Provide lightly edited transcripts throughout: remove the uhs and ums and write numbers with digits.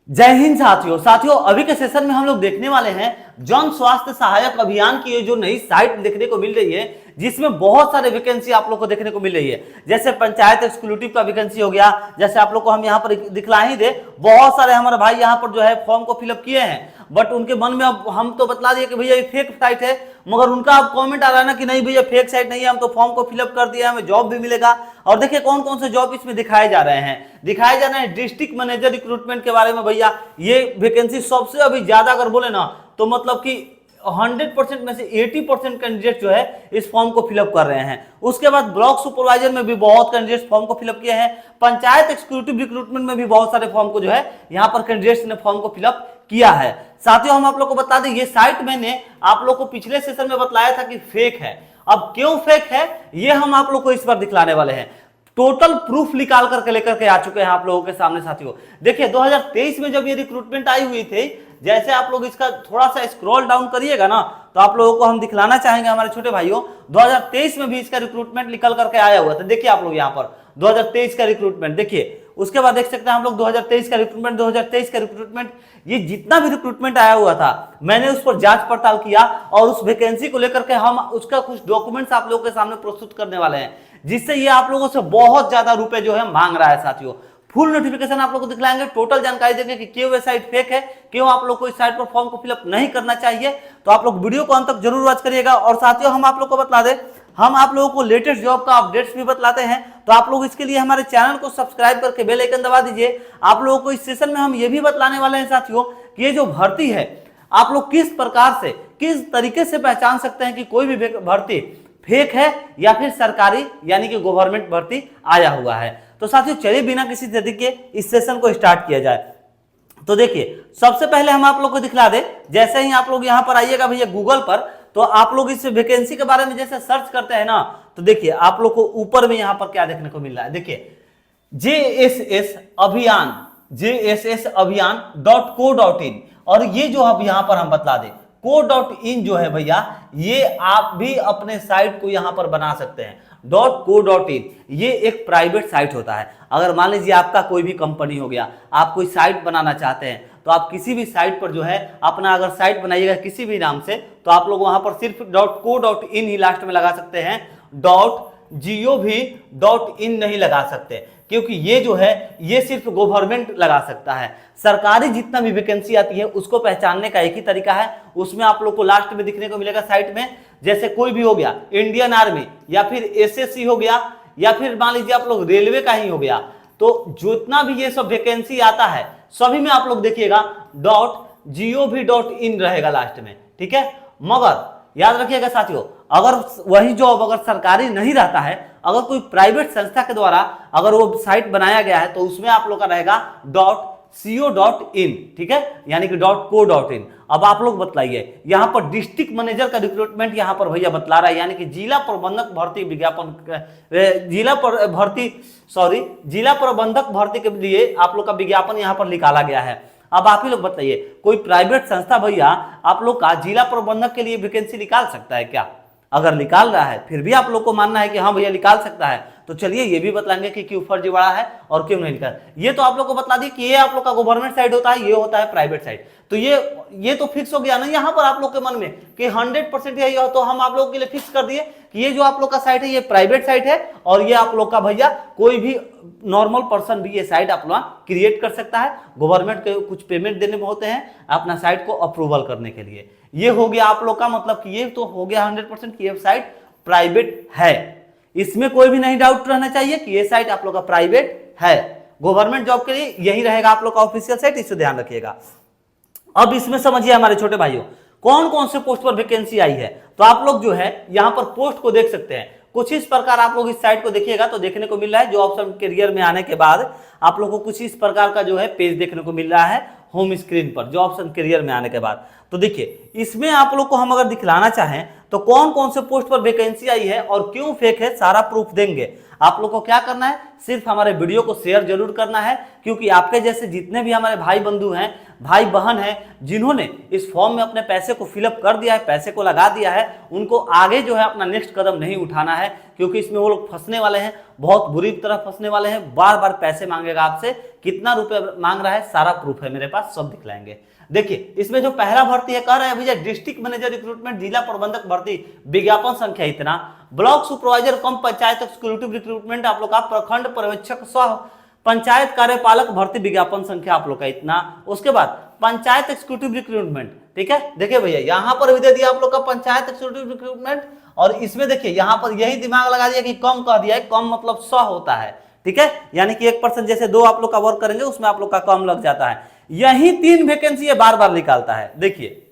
जय हिंद साथियों। अभी के सेशन में हम लोग देखने वाले हैं जन स्वास्थ्य सहायक अभियान की ये जो नई साइट देखने को मिल रही है, जिसमें बहुत सारे वैकेंसी आप लोग को देखने को मिल रही है। जैसे पंचायत एक्सक्लूसिव का वैकेंसी हो गया, जैसे आप लोग को हम यहाँ पर दिखला ही दे, बहुत सारे हमारे भाई यहाँ पर जो है फॉर्म को फिलअप किए हैं, बट उनके मन में अब हम तो बतला दिए कि भैया ये फेक साइट है, मगर उनका अब कमेंट आ रहा है ना कि नहीं भैया फेक साइट नहीं है, हम तो फॉर्म को फिलअप कर दिया, हमें जॉब भी मिलेगा। और देखिए कौन कौन से जॉब इसमें दिखाए जा रहे हैं। दिखाए जा रहे हैं डिस्ट्रिक्ट मैनेजर रिक्रूटमेंट के बारे में। भैया ये वैकेंसी सबसे अभी ज्यादा अगर बोले ना तो मतलब कि 100% में से 80% कैंडिडेट जो है इस फॉर्म को फिलअप कर रहे हैं। उसके बाद ब्लॉक सुपरवाइजर में भी बहुत कैंडिडेट्स फॉर्म को फिलअप किए हैं। पंचायत एक्सक्लूसिव रिक्रूटमेंट में भी बहुत सारे फॉर्म को जो है यहाँ पर कैंडिडेट्स ने फॉर्म को फिलअप किया है। साथियों हम आप लोग को बता दें, ये साइट मैंने आप लोग को पिछले सेशन में बतलाया था कि फेक है। अब क्यों फेक है ये हम आप लोग को इस बार दिखलाने वाले हैं। टोटल प्रूफ निकाल करके लेकर के आ चुके हैं आप लोगों के सामने। साथियों देखिए 2023 में जब ये रिक्रूटमेंट आई हुई थी, जैसे आप लोग इसका थोड़ा सा स्क्रॉल डाउन करिएगा ना तो आप लोगों को हम दिखलाना चाहेंगे हमारे छोटे भाइयों, 2023 में भी इसका रिक्रूटमेंट निकल करके आया हुआ था। देखिए आप लोग यहाँ पर 2023 का रिक्रूटमेंट देखिए, उसके बाद देख सकते हैं हम लोग 2023 का रिक्रूटमेंट ये जितना भी रिक्रूटमेंट आया हुआ था मैंने उस पर जांच पड़ताल किया और उस वैकेंसी को लेकर के हम उसका कुछ डॉक्यूमेंट्स आप लोगों के सामने प्रस्तुत करने वाले हैं, जिससे ये आप लोगों से बहुत ज्यादा रुपए जो है मांग रहा है। साथियों फुल नोटिफिकेशन आप लोग को दिखलाएंगे, टोटल जानकारी देंगे कि क्यों ये साइट फेक है, क्यों आप लोग को इस साइट पर फॉर्म को फिलअप नहीं करना चाहिए। तो आप लोग वीडियो को अंत तक जरूर वॉच करिएगा। और साथियों हम आप लोग को बता दें, हम आप लोगों को लेटेस्ट जॉब का अपडेट्स भी बतलाते हैं, तो आप लोग इसके लिए हमारे चैनल को सब्सक्राइब करके बेल आइकन दबा दीजिए। आप लोगों को इस सेशन में हम ये भी बतलाने वाले हैं साथियों कि ये जो भर्ती है आप लोग किस प्रकार से किस तरीके से पहचान सकते हैं कि कोई भी भर्ती फेक है या फिर सरकारी यानी कि गवर्नमेंट भर्ती आया हुआ है। तो साथियों चलिए बिना किसी देरी के इस सेशन को स्टार्ट किया जाए। तो देखिए सबसे पहले हम आप लोग को दिखला दें, जैसे ही आप लोग यहां पर आइएगा भैया गूगल पर, तो आप लोग इस वैकेंसी के बारे में जैसे सर्च करते हैं ना तो देखिए आप लोग को ऊपर में यहां पर क्या देखने को मिल रहा है। देखिए JSS अभियान.co.in, और ये जो अब यहां पर हम बतला दें co.in जो है भैया, ये आप भी अपने साइट को यहां पर बना सकते हैं। .co.in ये एक प्राइवेट साइट होता है। अगर मान लीजिए आपका कोई भी कंपनी हो गया, आप कोई साइट बनाना चाहते हैं तो आप किसी भी साइट पर जो है अपना अगर साइट बनाइएगा किसी भी नाम से, तो आप लोग वहां पर सिर्फ .co.in ही लास्ट में लगा सकते हैं, .gov.in नहीं लगा सकते, क्योंकि ये जो है ये सिर्फ गवर्नमेंट लगा सकता है। सरकारी जितना भी वैकेंसी आती है उसको पहचानने का एक ही तरीका है, उसमें आप लोग को लास्ट में दिखने को मिलेगा साइट में, जैसे कोई भी हो गया इंडियन आर्मी या फिर एसएससी हो गया या फिर मान लीजिए आप लोग रेलवे का ही हो गया, तो जितना भी ये सब वैकेंसी आता है सभी में आप लोग देखिएगा .gov.in रहेगा लास्ट में, ठीक है। मगर याद रखिएगा साथियों, अगर वही जॉब अगर सरकारी नहीं रहता है, अगर कोई प्राइवेट संस्था के द्वारा अगर वो साइट बनाया गया है तो उसमें आप लोग का रहेगा .co.in, ठीक है, यानी कि .co.in। अब आप लोग बतलाइए यहाँ पर डिस्ट्रिक्ट मैनेजर का रिक्रूटमेंट यहाँ पर भैया बतला रहा है, यानी कि जिला प्रबंधक भर्ती विज्ञापन, जिला प्रबंधक भर्ती के लिए आप लोग का विज्ञापन यहाँ पर निकाला गया है। अब आप ही लोग बताइए, कोई प्राइवेट संस्था भैया आप लोग का जिला प्रबंधक के लिए वैकेंसी निकाल सकता है क्या? अगर निकाल रहा है फिर भी आप लोग को मानना है कि हाँ भैया निकाल सकता है, तो चलिए ये भी बतलाएंगे कि क्यों फर्जीवाड़ा है और क्यों नहीं निकाल। ये तो आप लोग को बतला दी कि ये आप लोग का गवर्नमेंट साइट होता है, ये होता है प्राइवेट साइट। तो ये तो फिक्स हो गया ना यहाँ पर आप लोग के मन में कि 100% यही हो, तो हम आप लोगों के लिए फिक्स कर दिए कि ये जो आप लोग का साइट है ये प्राइवेट साइट है, और ये आप लोग का भैया कोई भी नॉर्मल पर्सन भी ये साइट आप लोग क्रिएट कर सकता है। गवर्नमेंट के कुछ पेमेंट देने में होते हैं अपना साइट को अप्रूवल करने के लिए। ये हो गया आप लोग का मतलब कि ये तो हो गया 100% कि ये साइट प्राइवेट है। इसमें कोई भी नहीं डाउट रहना चाहिए कि ये साइट आप लोग का प्राइवेट है। गवर्नमेंट जॉब के लिए यही रहेगा आप लोग का ऑफिशियल साइट, इससे ध्यान रखिएगा। अब इसमें समझिए हमारे छोटे भाइयों कौन कौन से पोस्ट पर वैकेंसी आई है। तो आप लोग जो है यहाँ पर पोस्ट को देख सकते हैं। कुछ इस प्रकार आप लोग इस साइट को देखिएगा तो देखने को मिल रहा है, जो ऑप्शन करियर में आने के बाद आप लोग को कुछ इस प्रकार का जो है पेज देखने को मिल रहा है होम स्क्रीन पर, जो ऑप्शन करियर में आने के बाद। तो देखिए इसमें आप लोग को हम अगर दिखलाना चाहें तो कौन कौन से पोस्ट पर वैकेंसी आई है और क्यों फेक है सारा प्रूफ देंगे। आप लोग को क्या करना है, सिर्फ हमारे वीडियो को शेयर जरूर करना है, क्योंकि आपके जैसे जितने भी हमारे भाई बंधु हैं, भाई बहन हैं, जिन्होंने इस फॉर्म में अपने पैसे को फिलअप कर दिया है, पैसे को लगा दिया है, उनको आगे जो है अपना नेक्स्ट कदम नहीं उठाना है, क्योंकि इसमें वो लोग फंसने वाले हैं, बहुत बुरी तरह फंसने वाले हैं। बार बार पैसे मांगेगा आपसे, कितना रुपए मांग रहा है सारा प्रूफ है मेरे पास, सब दिखलाएंगे। देखिए इसमें जो पहला भर्ती है, कह रहे हैं भैया डिस्ट्रिक्ट मैनेजर रिक्रूटमेंट, जिला प्रबंधक भर्ती, विज्ञापन संख्या इतना, ब्लॉक सुपरवाइजर कम पंचायत एक्जीक्यूटिव रिक्रूटमेंट आप लोग का, प्रखंड पर्यवेक्षक सह पंचायत कार्यपालक भर्ती विज्ञापन संख्या आप लोग का इतना। उसके बाद पंचायत एक्जीक्यूटिव रिक्रूटमेंट, ठीक है, देखिए भैया यहां पर भी दे दिया आप लोग का पंचायत एक्जीक्यूटिव रिक्रूटमेंट, और इसमें देखिए यहां पर यही दिमाग लगा दिया कि कम कह दिया है, कम मतलब 100 होता है, ठीक है, यानी कि 1% जैसे 2 आप लोग का वर्क करेंगे उसमें आप लोग का कम लग जाता है। यही 3 वैकेंसी ये बार बार निकालता है। देखिए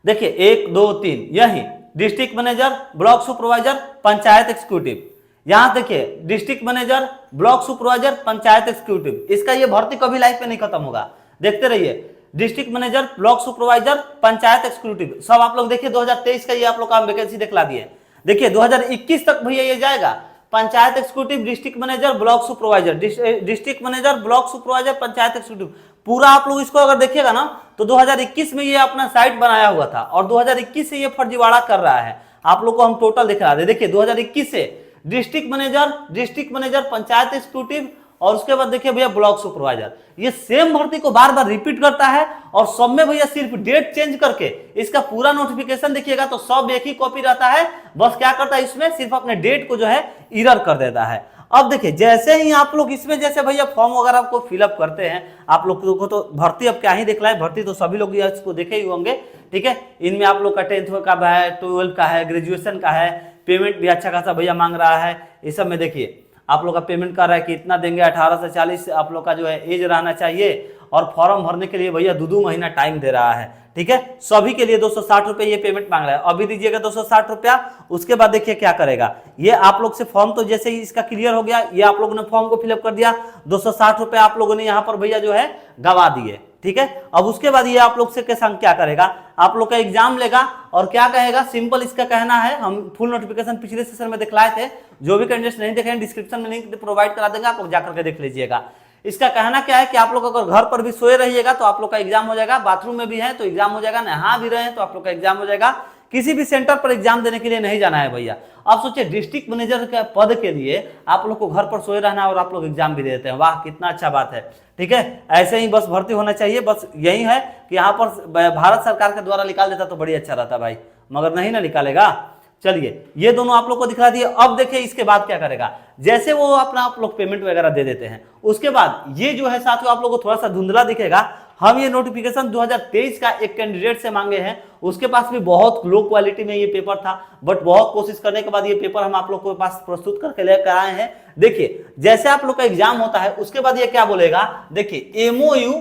1 2 3, यही district manager, block supervisor, panchayat executive. यहां देखिए district manager, block supervisor, panchayat executive, इसका ये भर्ती कभी लाइफ में नहीं खत्म होगा, देखते रहिए। District manager, block supervisor, panchayat executive, सब आप लोग देखिए 2023 का ये आप लोग का वैकेंसी दिखला दिए। देखिए 2021 तक भैया ये जाएगा, panchayat executive, district manager, block supervisor, district manager, block supervisor, panchayat executive, पूरा आप लोग इसको अगर देखिएगा ना तो 2021 में ये अपना साइट बनाया हुआ था, और 2021 से ये फर्जीवाड़ा कर रहा है। आप लोग को हम टोटल दिखा रहे, देखिए 2021 से डिस्ट्रिक्ट मैनेजर, पंचायत एक्जीक्यूटिव, और उसके बाद देखिए भैया ब्लॉक सुपरवाइजर, ये सेम भर्ती को बार बार रिपीट करता है, और सब में भैया सिर्फ डेट चेंज करके इसका पूरा नोटिफिकेशन देखिएगा तो सब एक ही कॉपी रहता है, बस क्या करता है इसमें सिर्फ अपने डेट को जो है इरर कर देता है। अब देखिए जैसे ही आप लोग इसमें जैसे भैया फॉर्म वगैरह आपको फिलअप करते हैं, आप लोग को तो भर्ती अब क्या ही दिखलाए, भर्ती तो सभी लोग इसको देखे ही होंगे, ठीक है। इनमें आप लोग का 10th का है, 12 का है, ग्रेजुएशन का है, पेमेंट भी अच्छा खासा भैया मांग रहा है। इस सब में देखिए आप लोग का पेमेंट कर रहा है कि इतना देंगे, 18 से 40 आप लोग का जो है एज रहना चाहिए, और फॉर्म भरने के लिए भैया 2 महीना टाइम दे रहा है, ठीक है। सभी के लिए 260 रुपए ये पेमेंट मांग रहा है, अभी दीजिएगा 260 रुपया। उसके बाद देखिए क्या करेगा, ये आप लोग से फॉर्म तो जैसे ही इसका क्लियर हो गया, ये आप लोगों ने फॉर्म को फिलअप कर दिया, 260 रुपए आप लोगों ने यहाँ पर भैया जो है गवा दिए, ठीक है। अब उसके बाद ये आप लोग से के संग क्या करेगा, आप लोग का एग्जाम लेगा और क्या कहेगा, सिंपल इसका कहना है, हम फुल नोटिफिकेशन पिछले सेशन में दिखलाए थे, जो भी कैंडिडेट्स नहीं देखे डिस्क्रिप्शन में लिंक प्रोवाइड करा देंगे, आप लोग जाकर के देख लीजिएगा। इसका कहना क्या है कि आप लोग अगर घर पर भी सोए रहिएगा तो आप लोग का एग्जाम हो जाएगा, बाथरूम में भी है तो एग्जाम हो जाएगा, नहा भी रहे हैं तो आप लोग का एग्जाम हो जाएगा, किसी भी सेंटर पर एग्जाम देने के लिए नहीं जाना है भैया। आप सोचिए डिस्ट्रिक्ट मैनेजर के पद के लिए आप लोग को घर पर सोए रहना है और आप लोग एग्जाम भी देते हैं, वाह कितना अच्छा बात है, ठीक है। ऐसे ही बस भर्ती होना चाहिए, बस यही है कि यहाँ पर भारत सरकार के द्वारा निकाल देता तो बड़ी अच्छा रहता भाई, मगर नहीं ना निकालेगा। चलिए ये दोनों आप लोग को दिखा दिए। अब देखिए इसके बाद क्या करेगा, जैसे वो अपना आप लोग पेमेंट वगैरह दे देते हैं, उसके बाद ये जो है साथियों आप लोग को थोड़ा सा धुंधला दिखेगा। हम ये नोटिफिकेशन 2023 का एक कैंडिडेट से मांगे हैं, उसके पास भी बहुत लो क्वालिटी में ये पेपर था, बट बहुत कोशिश करने के बाद ये पेपर हम आप लोग के पास प्रस्तुत करके लेकर आए हैं। देखिए जैसे आप लोग का एग्जाम होता है उसके बाद ये क्या बोलेगा, देखिए एमओयू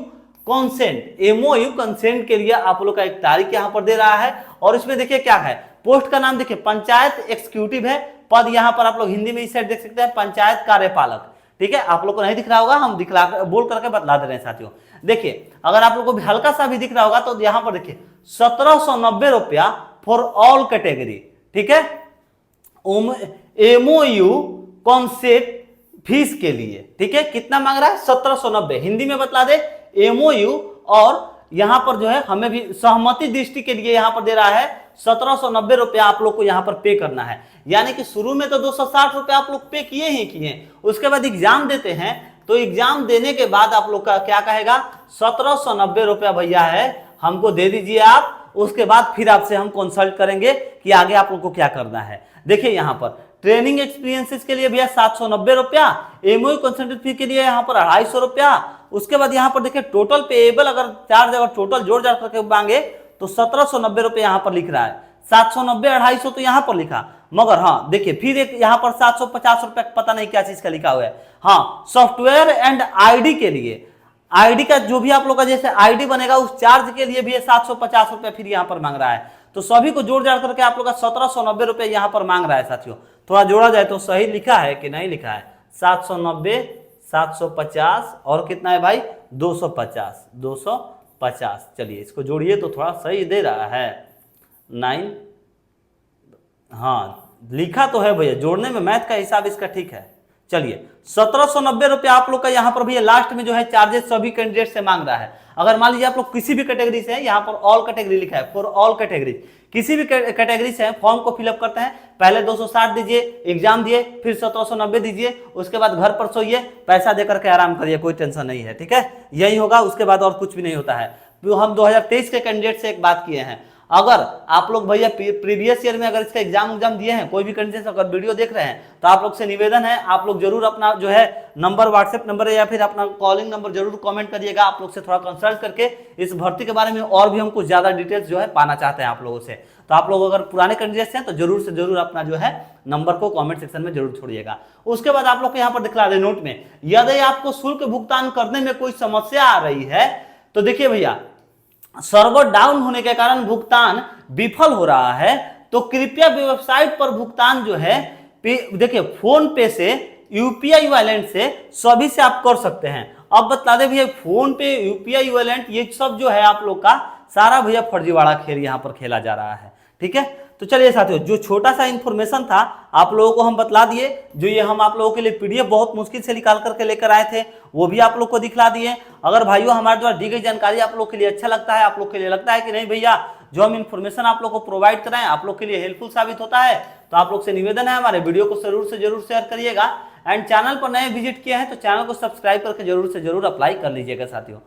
कंसेंट के लिए आप लोग का एक तारीख यहाँ पर दे रहा है, और इसमें देखिए क्या है, पोस्ट का नाम देखिए पंचायत एक्जीक्यूटिव है, पद यहाँ पर आप लोग हिंदी में इस साइड देख सकते हैं पंचायत कार्यपालक, ठीक है। आप लोग को नहीं दिख रहा होगा, हम दिखला बोल करके बतला दे रहे हैं साथियों। देखिए अगर आप लोग को भी हल्का सा भी दिख रहा होगा तो यहाँ पर देखिए 1790 रुपया फॉर ऑल कैटेगरी, ठीक है। एमओयू कॉन्सेप्ट फीस के लिए, ठीक है, कितना मांग रहा है 1790, हिंदी में बतला दे एमओयू, और यहां पर जो है हमें भी सहमति दृष्टि के लिए यहां पर दे रहा है 1790 रुपया आप लोग को यहां पर पे करना है। यानी कि शुरू में तो 260 रुपया आप लोग पे किए ही किए, उसके बाद एग्जाम देते हैं तो एग्जाम देने के बाद आप लोग का क्या कहेगा, 1790 रुपया भैया है हमको दे दीजिए आप, उसके बाद फिर आपसे हम कंसल्ट करेंगे कि आगे आप लोग को क्या करना है। देखिए यहाँ पर ट्रेनिंग एक्सपीरियंसेस के लिए भैया 790 रुपया, एमओयू कंसल्टेंट फी के लिए यहाँ पर 250 रुपया। उसके बाद यहाँ पर देखिए टोटल पेएबल अगर चार्ज अगर टोटल जोड़ जाड़ करके मांगे तो 1790 रुपये यहाँ पर लिख रहा है, 790 250 तो यहाँ पर लिखा, मगर हाँ देखिए फिर एक यहाँ पर 750 रुपये पता नहीं क्या चीज का लिखा हुआ है। हाँ सॉफ्टवेयर एंड आईडी के लिए, आईडी का जो भी आप लोग का जैसे आईडी बनेगा उस चार्ज के लिए भी 750 रुपये फिर यहाँ पर मांग रहा है। तो सभी को जोड़ जाड़ करके आप लोग का 1790 रुपये यहाँ पर मांग रहा है साथियों। थोड़ा जोड़ा जाए तो सही लिखा है कि नहीं लिखा है, 790 750 और कितना है भाई 250। चलिए इसको जोड़िए तो थोड़ा सही दे रहा है 9, हाँ लिखा तो है भैया, जोड़ने में मैथ का हिसाब इसका ठीक है। चलिए 1790 रुपया आप लोग का यहाँ पर भैया लास्ट में जो है चार्जेस सभी कैंडिडेट से मांग रहा है। अगर मान लीजिए आप लोग किसी भी कैटेगरी से हैं, यहाँ पर ऑल कैटेगरी लिखा है, फॉर ऑल कैटेगरी, किसी भी कैटेगरी से हैं, फॉर्म को फिलअप करते हैं, पहले 260 दीजिए, एग्जाम दिए, फिर 1790 दीजिए, उसके बाद घर पर सोइए, पैसा देकर के आराम करिए, कोई टेंशन नहीं है, ठीक है, यही होगा, उसके बाद और कुछ भी नहीं होता है। हम 2023 के कैंडिडेट से एक बात किए हैं, अगर आप लोग भैया प्रीवियस ईयर में अगर इसका एग्जाम दिए हैं, कोई भी कैंडिडेट अगर वीडियो देख रहे हैं, तो आप लोग से निवेदन है, आप लोग जरूर अपना जो है नंबर, व्हाट्सएप नंबर या फिर अपना कॉलिंग नंबर जरूर कमेंट करिएगा। आप लोग से थोड़ा कंसल्ट करके इस भर्ती के बारे में और भी हम कुछ ज्यादा डिटेल्स जो है पाना चाहते हैं आप लोगों से। तो आप लोग अगर पुराने कैंडिडेट्स हैं तो जरूर से जरूर अपना जो है नंबर को कमेंट सेक्शन में जरूर छोड़िएगा। उसके बाद आप लोग को यहाँ पर दिखला दे नोट में, यदि आपको शुल्क भुगतान करने में कोई समस्या आ रही है तो देखिए भैया, सर्वर डाउन होने के कारण भुगतान विफल हो रहा है, तो कृपया वेबसाइट पर भुगतान जो है देखिए फोन पे से, यूपीआई वॉलेट से, सभी से आप कर सकते हैं। अब बता दे भैया, फोन पे, यूपीआई वॉलेट, ये सब जो है आप लोग का सारा भैया फर्जीवाड़ा खेल यहाँ पर खेला जा रहा है, ठीक है। तो चलिए साथियों, जो छोटा सा इंफॉर्मेशन था आप लोगों को हम बतला दिए, जो ये हम आप लोगों के लिए पीडीएफ बहुत मुश्किल से निकाल करके लेकर आए थे, वो भी आप लोग को दिखला दिए। अगर भाइयों हमारे द्वारा दी गई जानकारी आप लोग के लिए अच्छा लगता है, आप लोग के लिए लगता है कि नहीं भैया जो हम इन्फॉर्मेशन आप लोग को प्रोवाइड कराएं आप लोग के लिए हेल्पफुल साबित होता है, तो आप लोग से निवेदन है हमारे वीडियो को जरूर से जरूर शेयर करिएगा। एंड चैनल पर नए विजिट किए हैं तो चैनल को सब्सक्राइब करके जरूर से जरूर अप्लाई कर लीजिएगा साथियों,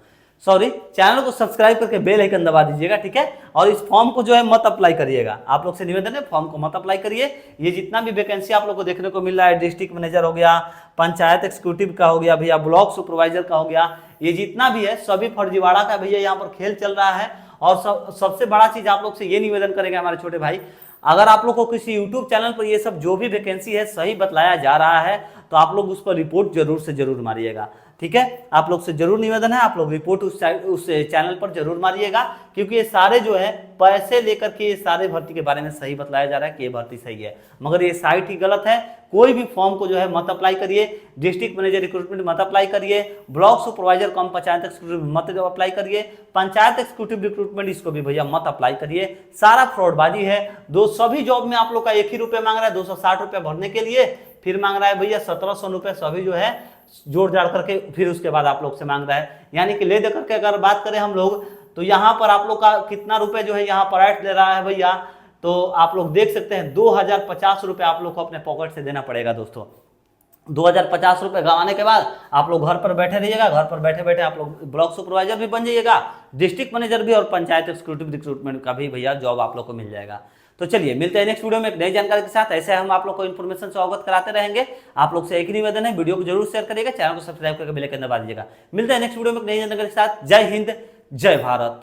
सॉरी चैनल को सब्सक्राइब करके बेल आइकन दबा दीजिएगा, ठीक है। और इस फॉर्म को जो है मत अप्लाई करिएगा, आप लोग से निवेदन है फॉर्म को मत अप्लाई करिए। ये जितना भी वैकेंसी आप लोग को देखने को मिल रहा है, डिस्ट्रिक्ट मैनेजर हो गया, पंचायत एक्जीक्यूटिव का हो गया भैया, ब्लॉक सुपरवाइजर का हो गया, ये जितना भी है सभी फर्जीवाड़ा का भैया यहाँ पर खेल चल रहा है। और सबसे बड़ा चीज आप लोग से ये निवेदन करेंगे हमारे छोटे भाई, अगर आप लोग को किसी यूट्यूब चैनल पर ये सब जो भी वैकेंसी है सही बतलाया जा रहा है तो आप लोग उस पर रिपोर्ट जरूर से जरूर मारिएगा, ठीक है। आप लोग से जरूर निवेदन है आप लोग रिपोर्ट उस चैनल पर जरूर मारिएगा, क्योंकि ये सारे जो है पैसे लेकर के ये सारे भर्ती के बारे में सही बतलाया जा रहा है कि ये भर्ती सही है, मगर ये साइट ही गलत है। कोई भी फॉर्म को जो है मत अप्लाई करिए, डिस्ट्रिक्ट मैनेजर रिक्रूटमेंट मत अप्लाई करिए, ब्लॉक सुपरवाइजर कम पंचायत एक्जीक्यूटिव मत अप्लाई करिए, पंचायत एक्जीक्यूटिव रिक्रूटमेंट इसको भी भैया मत अप्लाई करिए, सारा फ्रॉडबाजी है। सभी जॉब में आप लोग का एक ही रुपये मांग रहा है, 260 रुपये भरने के लिए, फिर मांग रहा है भैया 1700 रुपये, सभी जो है जोड़ जाड़ करके फिर उसके बाद आप लोग से मांग रहा है। यानी कि ले दे करके अगर बात करें हम लोग तो यहाँ पर आप लोग का कितना रुपए जो है यहाँ पर ऐड ले रहा है भैया, तो आप लोग देख सकते हैं 2050 रुपये आप लोग को अपने पॉकेट से देना पड़ेगा दोस्तों। 2050 रुपये गंवाने के बाद आप लोग घर पर बैठे रहिएगा, घर पर बैठे बैठे आप लोग ब्लॉक सुपरवाइजर भी बन जाइएगा, डिस्ट्रिक्ट मैनेजर भी और पंचायत एक्जीक्यूटिव रिक्रूटमेंट का भी भैया जॉब आप लोग को मिल जाएगा। तो चलिए मिलते हैं नेक्स्ट वीडियो में एक नई जानकारी के साथ। ऐसे हम आप लोग को इन्फॉर्मेशन से अवगत कराते रहेंगे। आप लोग से एक ही निवेदन है, वीडियो को जरूर शेयर करिएगा, चैनल को सब्सक्राइब करके बेल आइकन दबा दीजिएगा। मिलते हैं नेक्स्ट वीडियो में एक नई जानकारी के साथ। जय हिंद, जय भारत।